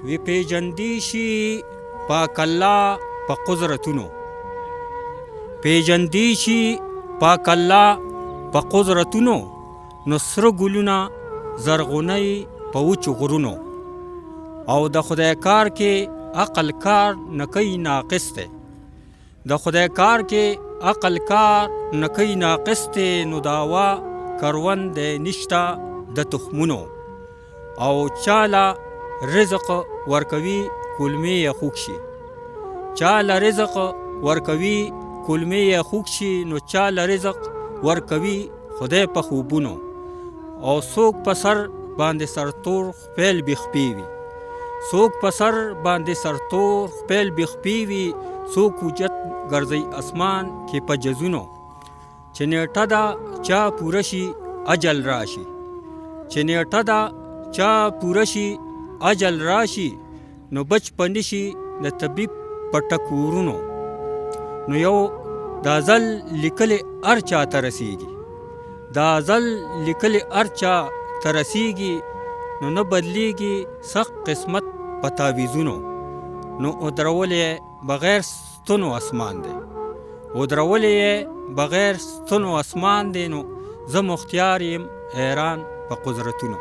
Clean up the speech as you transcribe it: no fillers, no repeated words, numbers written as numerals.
وی پیجندی شي پاک الله په قدرتونو، پیجندی شي پاک الله په قدرتونو، نو سره ګلونه زرغونی په وچو غرونو. او د خدای کار کې عقل کار نه کوي ناقص دی، د خدای کار کې عقل کار نه کوي ناقص دی. نو داوا کروند دی نشته د تخمونو، او چاله رزق ورکوي کلمې یې خوږ شي، چاله رزق ورکوي کلمې یې خوږ شي. نو چاله رزق ورکوي خدای په خوبونو، او څوک په سر باندې سرتور خپل بخپی وي، څوک په سر باندې سرتور خپل بخپی وي، څوک اوچت ګرځي اسمان کې په جزونو. چې نیټه ده چا پوره شي اجل راشي، چې نیټه ده چا پوره شي اجل راشي، نو بچ پنی شي د طبیب په ټکورونو. نو یو دا ازل لیکلې هر چا ته رسیږي، دا ازل لیکلې هر چا ته رسیږي، نو نه بدلیږي سخت قسمت په تعویذونو. نو ودرولې بغیر ستنو اسمان دی، ودرولې بغیر ستنو اسمان دی. نو زه مختیار یم حیران په قدرتونو.